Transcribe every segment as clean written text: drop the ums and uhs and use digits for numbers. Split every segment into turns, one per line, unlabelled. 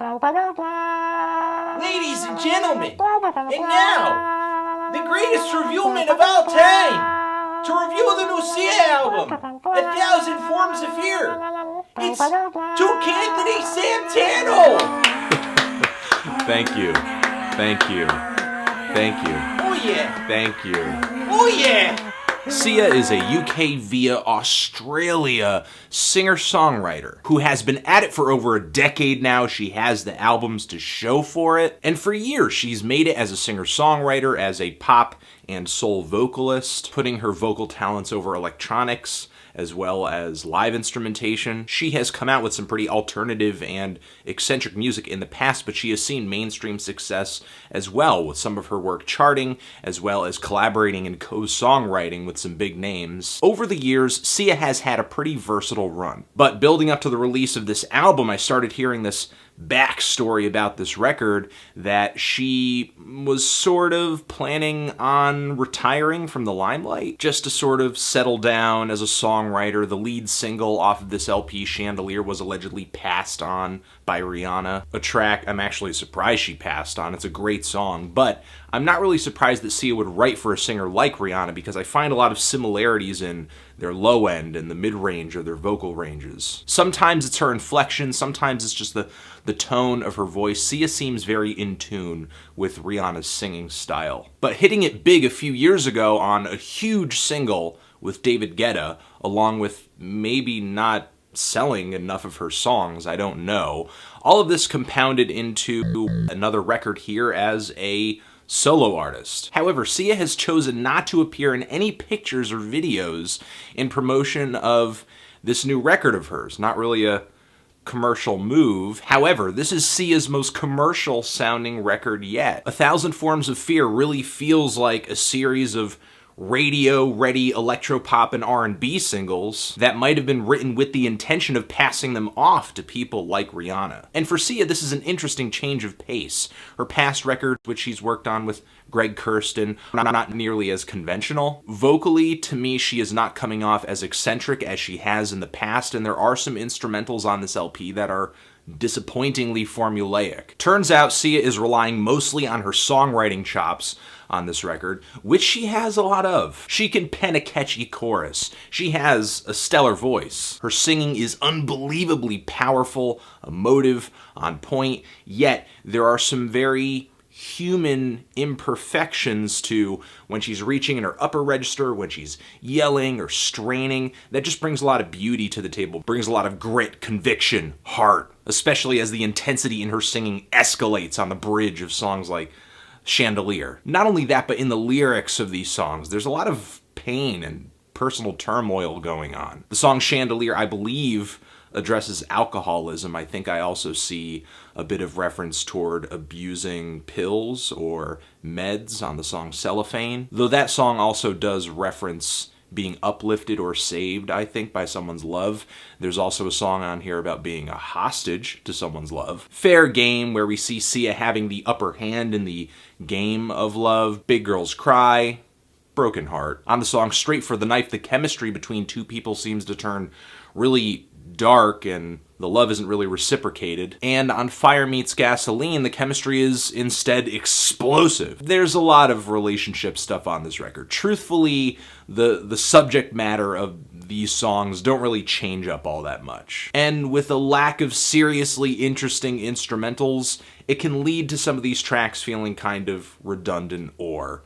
Ladies and gentlemen, and now, the greatest reviewman of all time, to review the new Sia album, 1,000 Forms of Fear, it's Two Candidate Santano!
Thank you. Thank you. Thank you.
Oh yeah!
Thank you.
Oh yeah!
Sia is a UK via Australia singer-songwriter who has been at it for over a decade now. She has the albums to show for it, and for years she's made it as a singer-songwriter, as a pop and soul vocalist, putting her vocal talents over electronics as well as live instrumentation. She has come out with some pretty alternative and eccentric music in the past, but she has seen mainstream success as well, with some of her work charting, as well as collaborating and co-songwriting with some big names. Over the years, Sia has had a pretty versatile run, but building up to the release of this album, I started hearing this backstory about this record that she was sort of planning on retiring from the limelight just to sort of settle down as a songwriter. The lead single off of this LP, Chandelier, was allegedly passed on by Rihanna, a track I'm actually surprised she passed on. It's a great song, but I'm not really surprised that Sia would write for a singer like Rihanna because I find a lot of similarities in their low end and the mid-range of their vocal ranges. Sometimes it's her inflection, sometimes it's just the tone of her voice. Sia seems very in tune with Rihanna's singing style. But hitting it big a few years ago on a huge single with David Guetta, along with maybe not selling enough of her songs, I don't know. All of this compounded into another record here as a solo artist. However, Sia has chosen not to appear in any pictures or videos in promotion of this new record of hers. Not really a commercial move. However, this is Sia's most commercial sounding record yet. 1,000 Forms of Fear really feels like a series of radio-ready electropop and R&B singles that might have been written with the intention of passing them off to people like Rihanna. And for Sia, this is an interesting change of pace. Her past records, which she's worked on with Greg Kurstin, are not nearly as conventional. Vocally, to me, she is not coming off as eccentric as she has in the past, and there are some instrumentals on this LP that are disappointingly formulaic. Turns out Sia is relying mostly on her songwriting chops on this record, which she has a lot of. She can pen a catchy chorus. She has a stellar voice. Her singing is unbelievably powerful, emotive, on point, yet there are some very human imperfections to when she's reaching in her upper register, when she's yelling or straining. That just brings a lot of beauty to the table, brings a lot of grit, conviction, heart, especially as the intensity in her singing escalates on the bridge of songs like Chandelier. Not only that, but in the lyrics of these songs, there's a lot of pain and personal turmoil going on. The song Chandelier, I believe, addresses alcoholism. I think I also see a bit of reference toward abusing pills or meds on the song Cellophane, though that song also does reference being uplifted or saved, I think, by someone's love. There's also a song on here about being a hostage to someone's love. Fair Game, where we see Sia having the upper hand in the game of love. Big Girls Cry. Broken Heart. On the song Straight for the Knife, the chemistry between two people seems to turn really dark and the love isn't really reciprocated. And on Fire Meets Gasoline, the chemistry is instead explosive. There's a lot of relationship stuff on this record. Truthfully, the subject matter of these songs don't really change up all that much. And with a lack of seriously interesting instrumentals, it can lead to some of these tracks feeling kind of redundant or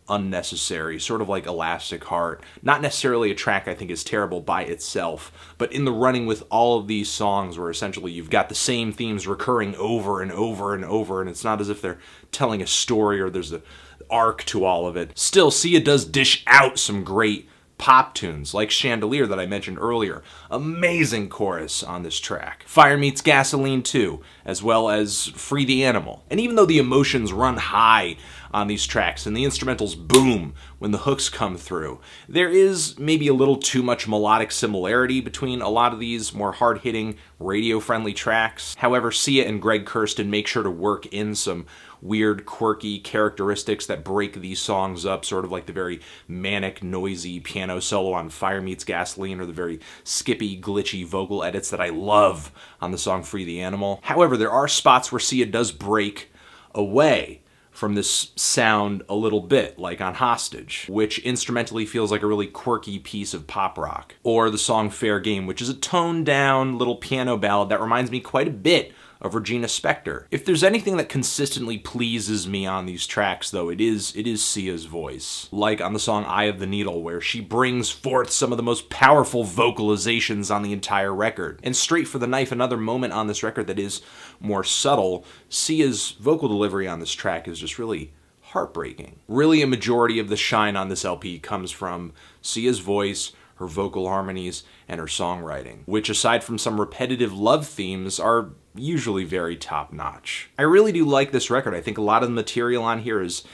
unnecessary, sort of like Elastic Heart. Not necessarily a track I think is terrible by itself, but in the running with all of these songs where essentially you've got the same themes recurring over and over and over, and it's not as if they're telling a story or there's an arc to all of it. Still, Sia does dish out some great pop tunes, like Chandelier that I mentioned earlier. Amazing chorus on this track. Fire Meets Gasoline too, as well as Free the Animal. And even though the emotions run high on these tracks, and the instrumentals boom when the hooks come through. There is maybe a little too much melodic similarity between a lot of these more hard-hitting, radio-friendly tracks. However, Sia and Greg Kurstin make sure to work in some weird, quirky characteristics that break these songs up, sort of like the very manic, noisy piano solo on Fire Meets Gasoline, or the very skippy, glitchy vocal edits that I love on the song Free the Animal. However, there are spots where Sia does break away from this sound a little bit, like on Hostage, which instrumentally feels like a really quirky piece of pop rock. Or the song Fair Game, which is a toned-down little piano ballad that reminds me quite a bit of Regina Spektor. If there's anything that consistently pleases me on these tracks, though, it is Sia's voice. Like on the song Eye of the Needle, where she brings forth some of the most powerful vocalizations on the entire record. And Straight for the Knife, another moment on this record that is more subtle, Sia's vocal delivery on this track is just really heartbreaking. Really, a majority of the shine on this LP comes from Sia's voice, her vocal harmonies, and her songwriting, which, aside from some repetitive love themes, are usually very top-notch. I really do like this record. I think a lot of the material on here is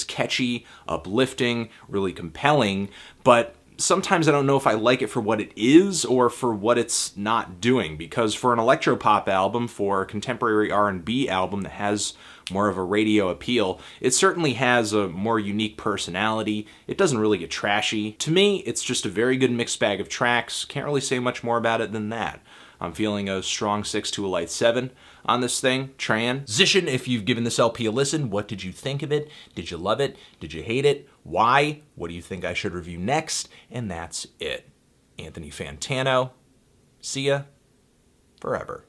catchy, uplifting, really compelling, but sometimes I don't know if I like it for what it is or for what it's not doing, because for an electropop album, for a contemporary R&B album that has more of a radio appeal, it certainly has a more unique personality. It doesn't really get trashy. To me, it's just a very good mixed bag of tracks. Can't really say much more about it than that. I'm feeling a strong 6 to a light 7 on this thing. Transition, if you've given this LP a listen, what did you think of it? Did you love it? Did you hate it? Why? What do you think I should review next? And that's it. Anthony Fantano. See ya forever.